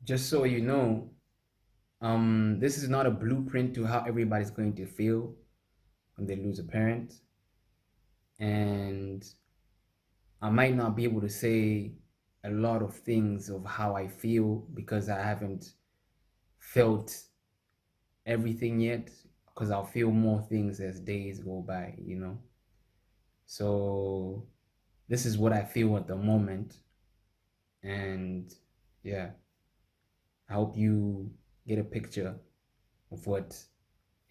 Just so you know, this is not a blueprint to how everybody's going to feel when they lose a parent. And I might not be able to say a lot of things of how I feel because I haven't felt everything yet, because I'll feel more things as days go by. So this is what I feel at the moment. And yeah, I hope you get a picture of what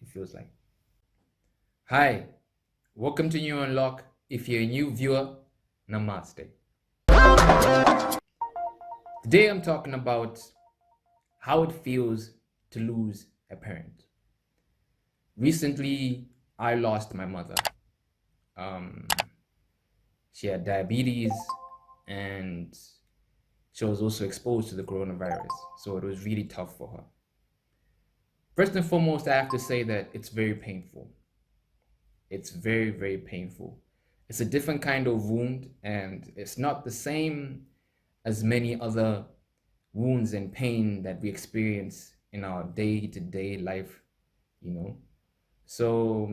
it feels like. Hi, welcome to Neuro Unlock. If you're a new viewer, namaste. Today I'm talking about how it feels to lose a parent. Recently, I lost my mother. Um, she had diabetes and she was also exposed to the coronavirus, so it was really tough for her. First and foremost, I have to say that it's very painful. It's very, very painful. It's a different kind of wound, and it's not the same as many other wounds and pain that we experience in our day-to-day life, you know. So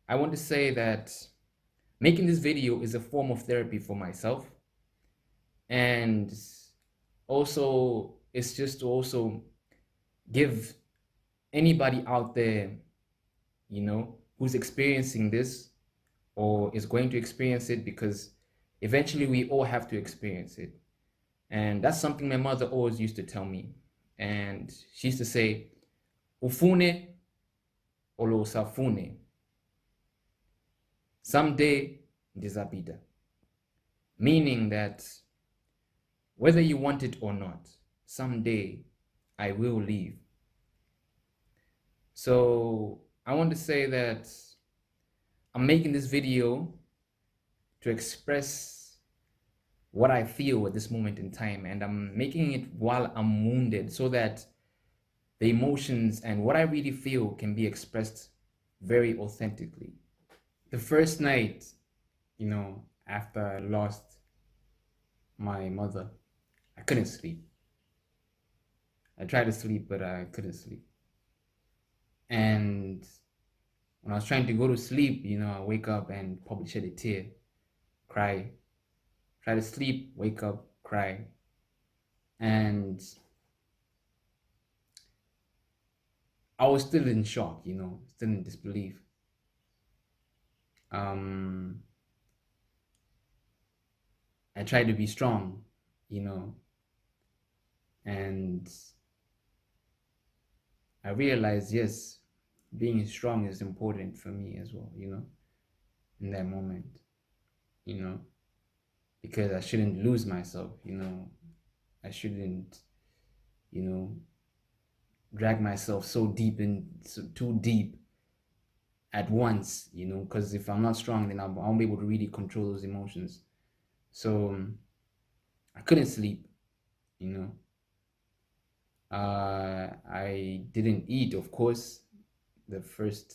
I want to say that making this video is a form of therapy for myself, and also it's just to also give anybody out there, who's experiencing this or is going to experience it, because eventually we all have to experience it. And that's something my mother always used to tell me. And she used to say, Ufune olo safune. Someday ndizapita. Meaning that whether you want it or not, someday I will leave. So I want to say that I'm making this video to express what I feel at this moment in time, and I'm making it while I'm wounded so that the emotions and what I really feel can be expressed very authentically. The first night, after I lost my mother, I couldn't sleep. I tried to sleep, but I couldn't sleep. And when I was trying to go to sleep, I wake up and probably shed a tear, cry, try to sleep, wake up, cry. And I was still in shock, still in disbelief. Um, I tried to be strong, you know, and I realized, yes, being strong is important for me as well, in that moment, you know, because I shouldn't lose myself, I shouldn't, you know, drag myself so deep and so too deep at once, because if I'm not strong, then I won't be able to really control those emotions. So I couldn't sleep, you know. I didn't eat, of course, the first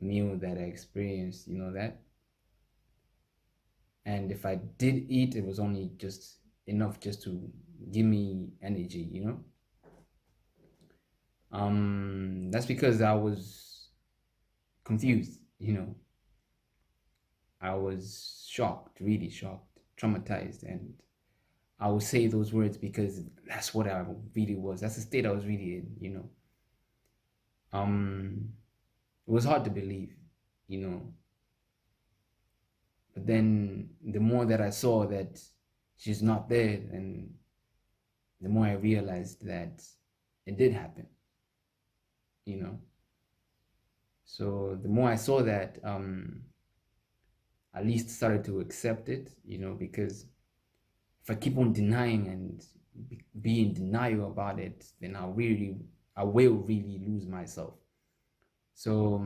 meal that I experienced, that. And if I did eat, it was only just enough just to give me energy. That's because I was confused, I was shocked, really shocked, traumatized, and I will say those words because that's what I really was. That's the state I was really in. It was hard to believe, you know. But then the more that I saw that she's not there, and the more I realized that it did happen, you know. So the more I saw that, at least started to accept it, because if I keep on denying and be in denial about it, then I will really lose myself. So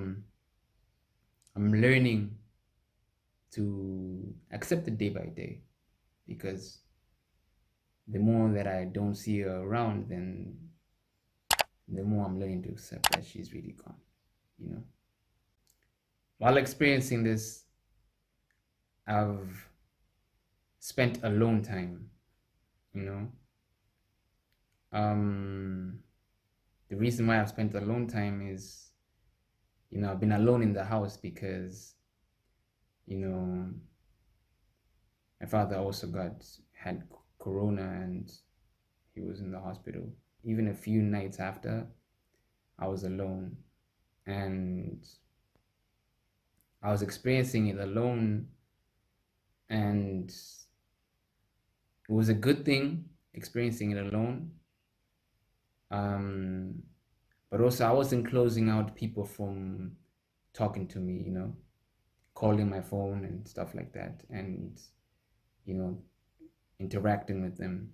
I'm learning to accept it day by day, because the more that I don't see her around, then the more I'm learning to accept that she's really gone, you know. While experiencing this, I've spent alone time, you know. Um, the reason why I've spent alone time is, I've been alone in the house because, you know, my father also had corona and he was in the hospital. Even a few nights after, I was alone and I was experiencing it alone, and it was a good thing experiencing it alone. Um, but also I wasn't closing out people from talking to me, calling my phone and stuff like that, and you know, interacting with them.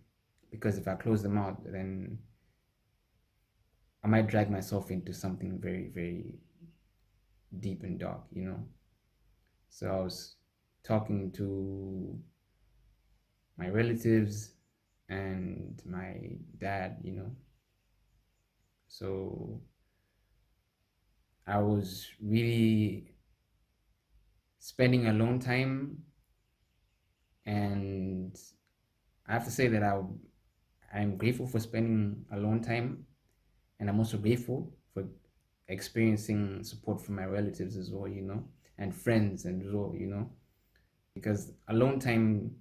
Because if I close them out, then I might drag myself into something very, very deep and dark. So I was talking to my relatives and my dad. So I was really spending alone time, and I have to say that I'm grateful for spending alone time, and I'm also grateful for experiencing support from my relatives as well, and friends and as well, because alone time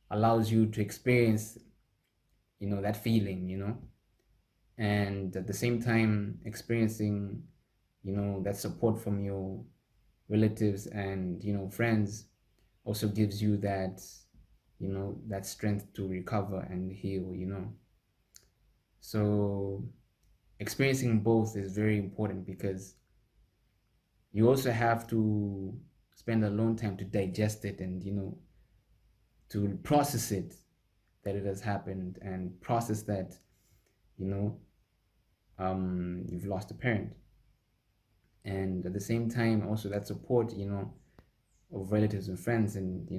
allows you to experience that feeling, and at the same time experiencing that support from your relatives and friends also gives you that strength to recover and heal. So experiencing both is very important because you also have to spend alone time to digest it and to process it, that it has happened, and process that you know you've lost a parent, and at the same time also that support of relatives and friends, and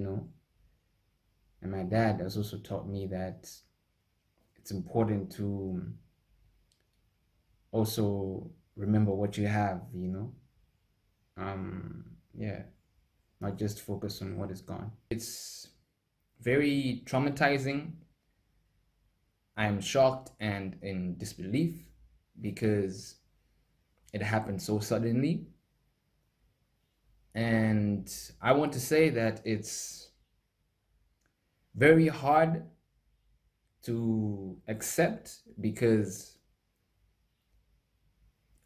my dad has also taught me that it's important to also remember what you have. Yeah, not just focus on what is gone. It's very traumatizing. I am shocked and in disbelief because it happened so suddenly. And I want to say that it's very hard to accept because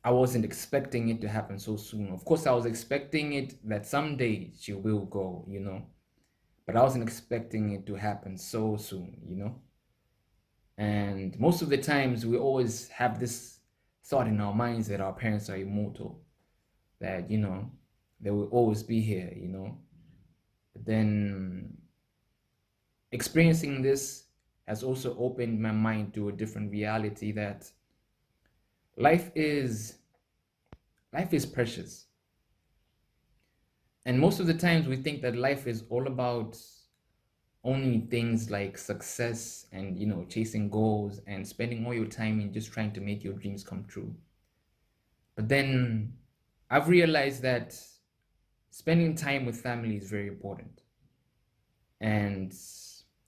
I wasn't expecting it to happen so soon. Of course, I was expecting it that someday she will go, but I wasn't expecting it to happen so soon. And most of the times, we always have this thought in our minds that our parents are immortal, that they will always be here. But then experiencing this has also opened my mind to a different reality that life is life is precious. And most of the times we think that life is all about only things like success and chasing goals and spending all your time in just trying to make your dreams come true. But then I've realized that spending time with family is very important. And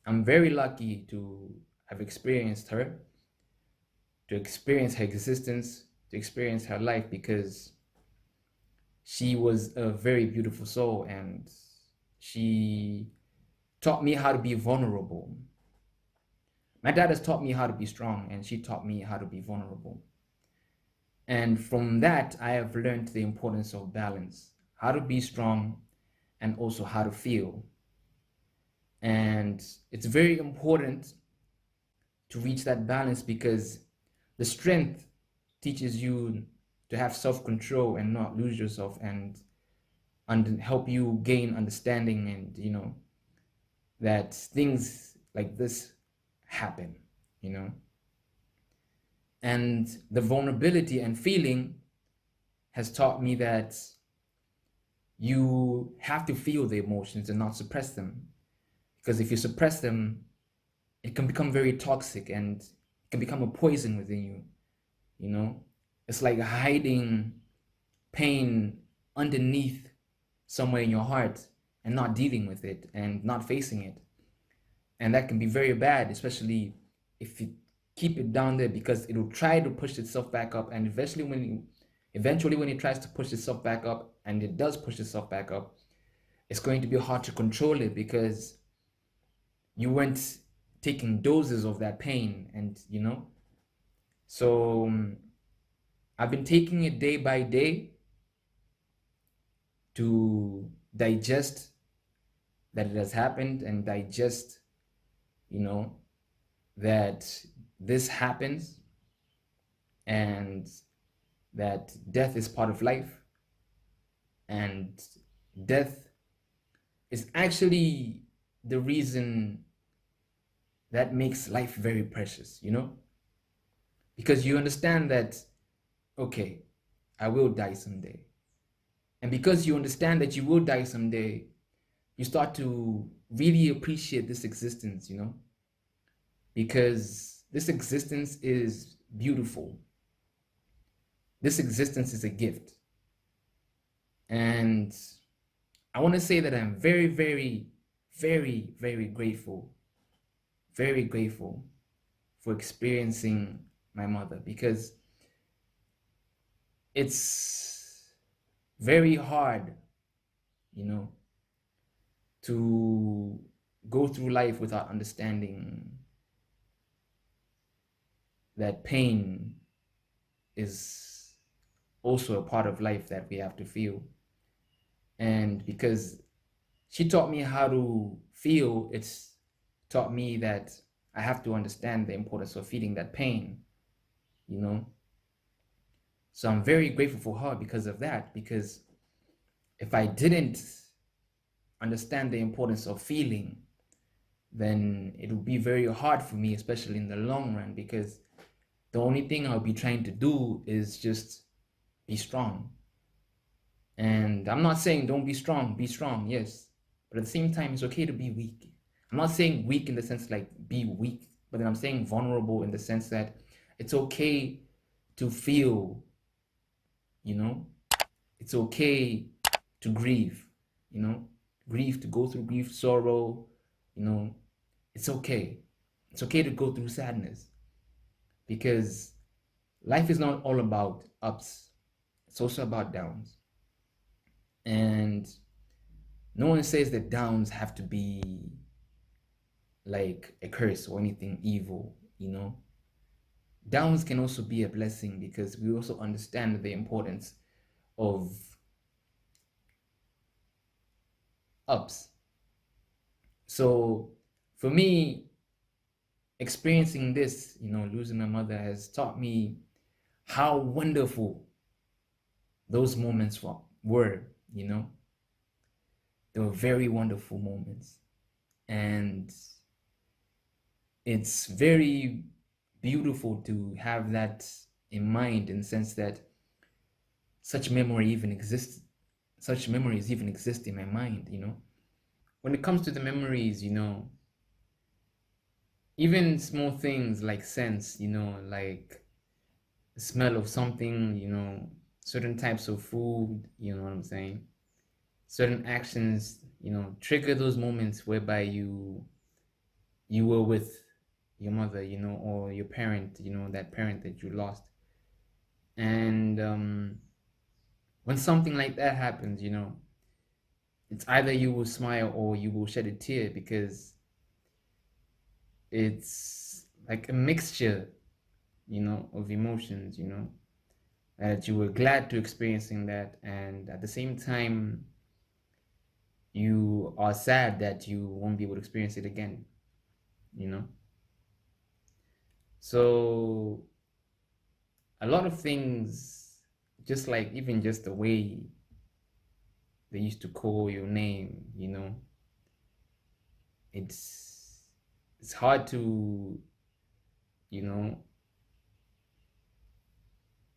I'm very lucky to have experienced her, to experience her existence, to experience her life, because she was a very beautiful soul and she taught me how to be vulnerable. My dad has taught me how to be strong, and she taught me how to be vulnerable. And from that, I have learned the importance of balance, how to be strong and also how to feel. And it's very important to reach that balance because the strength teaches you to have self-control and not lose yourself, and help you gain understanding, and that things like this happen. And the vulnerability and feeling has taught me that you have to feel the emotions and not suppress them, because if you suppress them, it can become very toxic and it can become a poison within you. It's like hiding pain underneath somewhere in your heart and not dealing with it and not facing it. And that can be very bad, especially if it keep it down there because it'll try to push itself back up, and eventually when it tries to push itself back up, and it does push itself back up, it's going to be hard to control it because you weren't taking doses of that pain. And so I've been taking it day by day to digest that it has happened, and digest you know that this happens, and that death is part of life, and death is actually the reason that makes life very precious, because you understand that, okay, I will die someday. And because you understand that you will die someday, you start to really appreciate this existence, because this existence is beautiful. This existence is a gift. And I want to say that I'm very, very, very, very grateful for experiencing my mother, because it's very hard, to go through life without understanding that pain is also a part of life that we have to feel. And because she taught me how to feel, it's taught me that I have to understand the importance of feeling that pain, you know. So I'm very grateful for her because of that, because if I didn't understand the importance of feeling, then it would be very hard for me, especially in the long run, because the only thing I'll be trying to do is just be strong. And I'm not saying don't be strong, yes. But at the same time, it's okay to be weak. I'm not saying weak in the sense like be weak, but then I'm saying vulnerable in the sense that it's okay to feel, you know, it's okay to grieve, grief, to go through grief, sorrow, you know, it's okay. It's okay to go through sadness, because life is not all about ups, it's also about downs. And no one says that downs have to be like a curse or anything evil, Downs can also be a blessing, because we also understand the importance of ups. So for me, experiencing this, losing my mother, has taught me how wonderful those moments were, They were very wonderful moments. And it's very beautiful to have that in mind, in the sense that such memories even exist in my mind, When it comes to the memories, even small things like scents, like the smell of something, certain types of food, you know what I'm saying? Certain actions, trigger those moments whereby you were with your mother, or your parent, that parent that you lost. And when something like that happens, it's either you will smile or you will shed a tear, because it's like a mixture, of emotions, that you were glad to experiencing that, and at the same time you are sad that you won't be able to experience it again, so a lot of things, just like even just the way they used to call your name, it's hard to,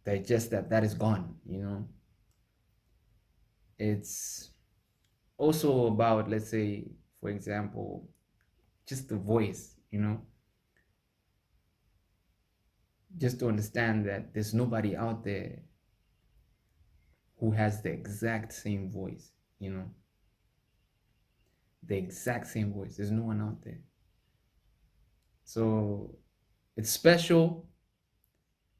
digest that is gone, It's also about, let's say, for example, just the voice, just to understand that there's nobody out there who has the exact same voice, the exact same voice. There's no one out there. So it's special,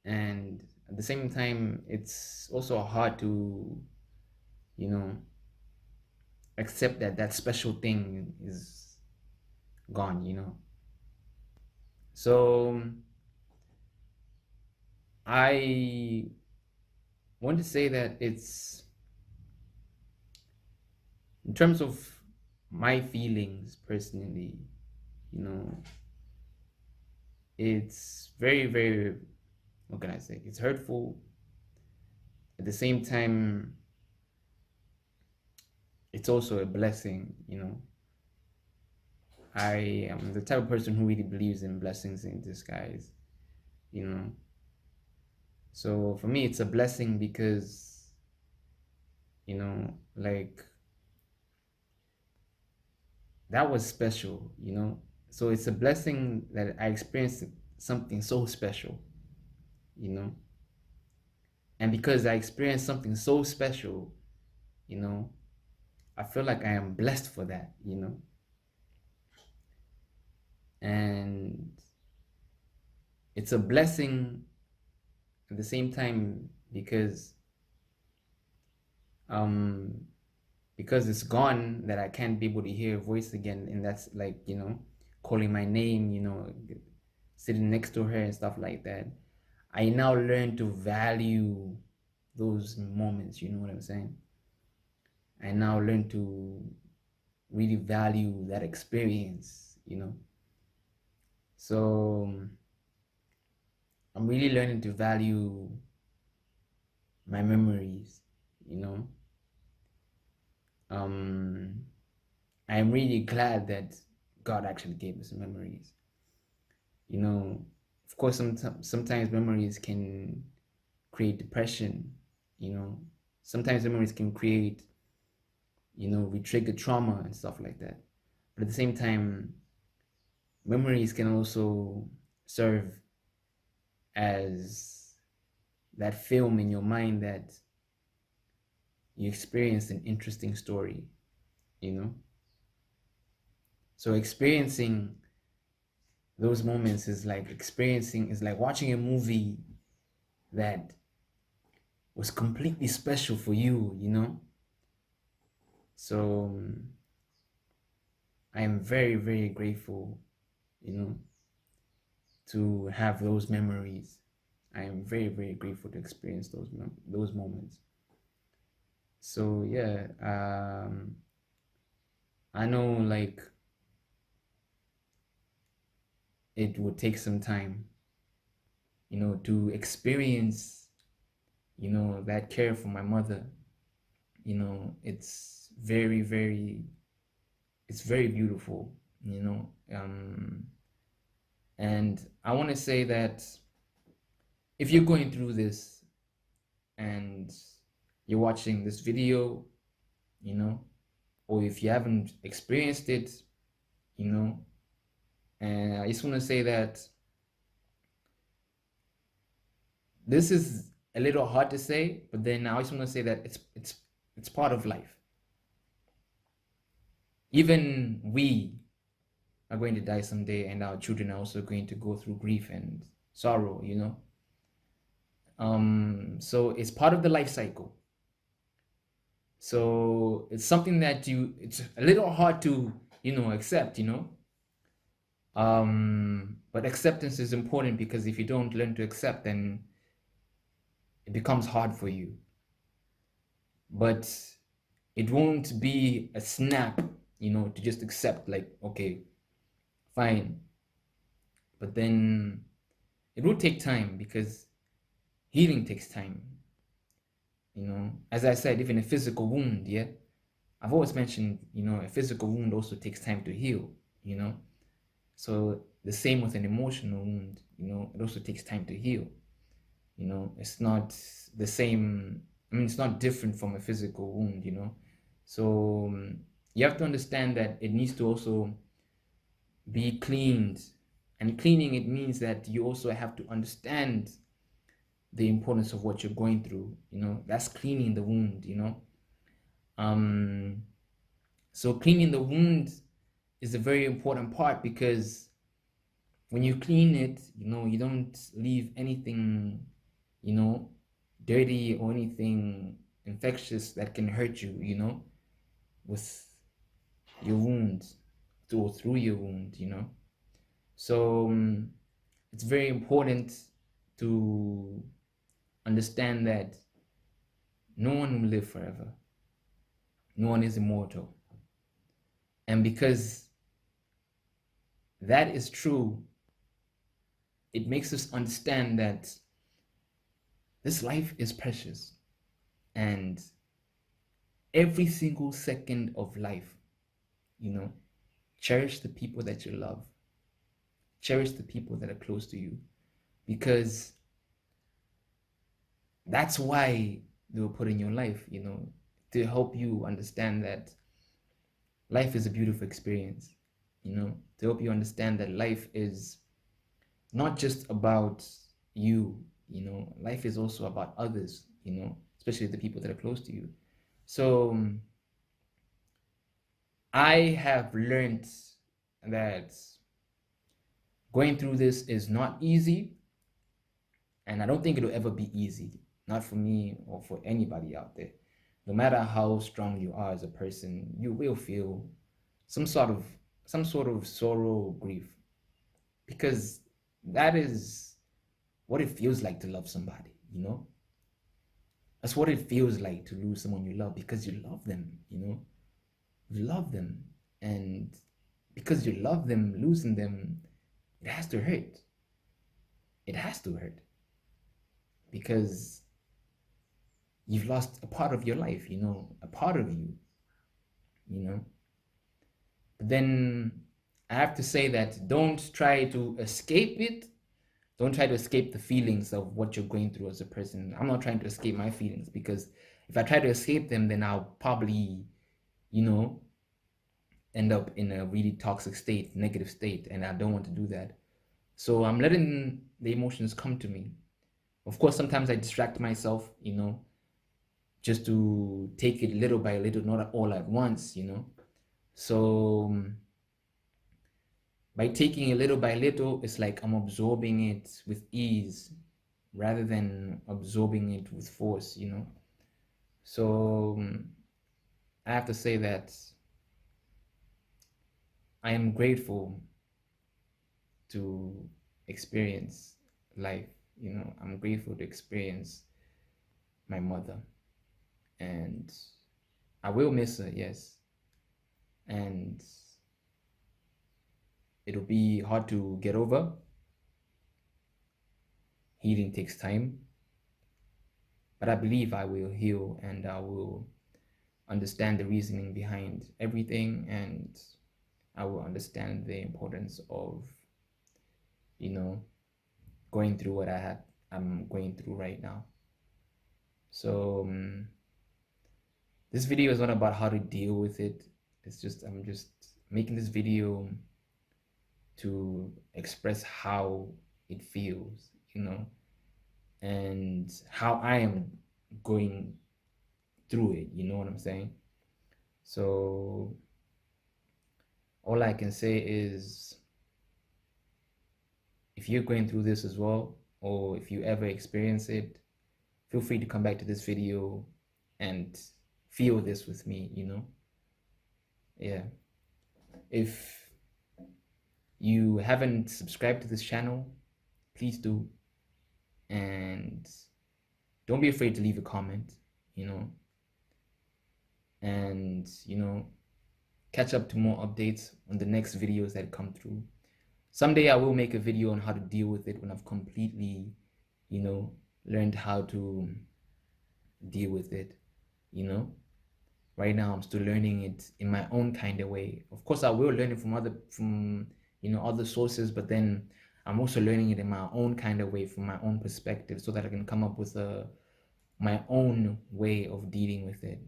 and at the same time it's also hard to, you know, accept that that special thing is gone, you know. So I want to say that it's, in terms of my feelings personally, you know, it's very, very, what can I say? It's hurtful. At the same time, it's also a blessing, you know. I am the type of person who really believes in blessings in disguise, you know. So for me, it's a blessing because, you know, like that was special, you know. So it's a blessing that I experienced something so special, you know. And because I experienced something so special, you know, I feel like I am blessed for that, you know. And it's a blessing at the same time um because it's gone, that I can't be able to hear a voice again, and that's like, you know, calling my name, you know, sitting next to her and stuff like that. I now learn to value those moments, you know what I'm saying? I now learn to really value that experience, you know. So I'm really learning to value my memories, you know. Um, I'm really glad that God actually gave us memories. You know, of course, sometimes memories can create depression. You know, sometimes memories can create, you know, re-trigger trauma and stuff like that. But at the same time, memories can also serve as that film in your mind that you experienced an interesting story, you know. So experiencing those moments is like watching a movie that was completely special for you, you know. So I am very, very grateful, you know, to have those memories. I am very, very grateful to experience those moments. So yeah, I know like it would take some time, you know, to experience, you know, that care for my mother. You know, it's very beautiful, you know. And I want to say that if you're going through this and you're watching this video, you know, or if you haven't experienced it, you know, and I just want to say that this is a little hard to say, but then I just want to say that it's part of life. Even we are going to die someday, and our children are also going to go through grief and sorrow, you know. So it's part of the life cycle. So it's something that it's a little hard to, you know, accept, you know. But acceptance is important, because if you don't learn to accept, then it becomes hard for you. But it won't be a snap, you know, to just accept, like, okay, fine. But then it will take time, because healing takes time. You know, as I said, even a physical wound, yeah, I've always mentioned, you know, a physical wound also takes time to heal, you know. So the same with an emotional wound, you know, it also takes time to heal. You know, it's not the same. I mean, it's not different from a physical wound, you know. So you have to understand that it needs to also be cleaned. And cleaning it means that you also have to understand the importance of what you're going through, you know. That's cleaning the wound, you know. So cleaning the wound is a very important part, because when you clean it, you don't leave anything, dirty or anything infectious that can hurt you, with your wounds, through your wound. So it's very important to understand that no one will live forever. No one is immortal. And because that is true, it makes us understand that this life is precious, and every single second of life, cherish the people that you love, cherish the people that are close to you, because that's why they were put in your life, to help you understand that life is a beautiful experience, to help you understand that life is not just about you, life is also about others, especially the people that are close to you. So I have learned that going through this is not easy, and I don't think it'll ever be easy, not for me or for anybody out there. No matter how strong you are as a person, you will feel some sort of sorrow or grief, because that is what it feels like to love somebody, That's what it feels like to lose someone you love, because you love them, You love them. And because you love them, losing them, it has to hurt. It has to hurt. Because you've lost a part of your life, a part of you, But then I have to say that don't try to escape it. Don't try to escape the feelings of what you're going through as a person. I'm not trying to escape my feelings, because if I try to escape them, then I'll probably, end up in a really toxic state, negative state, and I don't want to do that. So I'm letting the emotions come to me. Of course, sometimes I distract myself, just to take it little by little, not all at once, So by taking it little by little, it's like I'm absorbing it with ease rather than absorbing it with force, So I have to say that I am grateful to experience life, I'm grateful to experience my mother, and I will miss her, yes, and it'll be hard to get over. Healing takes time, but I believe I will heal, and I will understand the reasoning behind everything, and I will understand the importance of, going through what I'm going through right now. So this video is not about how to deal with it. I'm just making this video to express how it feels, and how I am going through it, you know what I'm saying? So all I can say is, if you're going through this as well, or if you ever experience it, feel free to come back to this video and feel this with me, Yeah. If you haven't subscribed to this channel, please do. And don't be afraid to leave a comment, and, catch up to more updates on the next videos that come through. Someday I will make a video on how to deal with it when I've completely, learned how to deal with it, Right now I'm still learning it in my own kind of way. Of course, I will learn it from other sources, but then I'm also learning it in my own kind of way, from my own perspective, so that I can come up with my own way of dealing with it.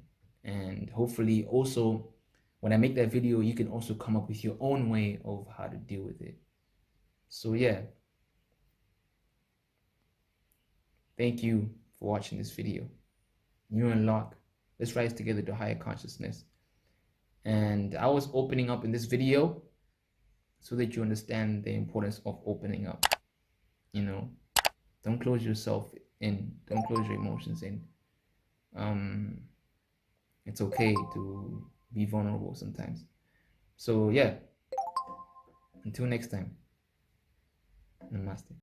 And hopefully also, when I make that video, you can also come up with your own way of how to deal with it. So yeah, thank you for watching this video. Neuro Unlock, let's rise together to higher consciousness. And I was opening up in this video so that you understand the importance of opening up. You know, don't close yourself in, don't close your emotions in. Um, it's okay to be vulnerable sometimes. So, yeah, until next time, namaste.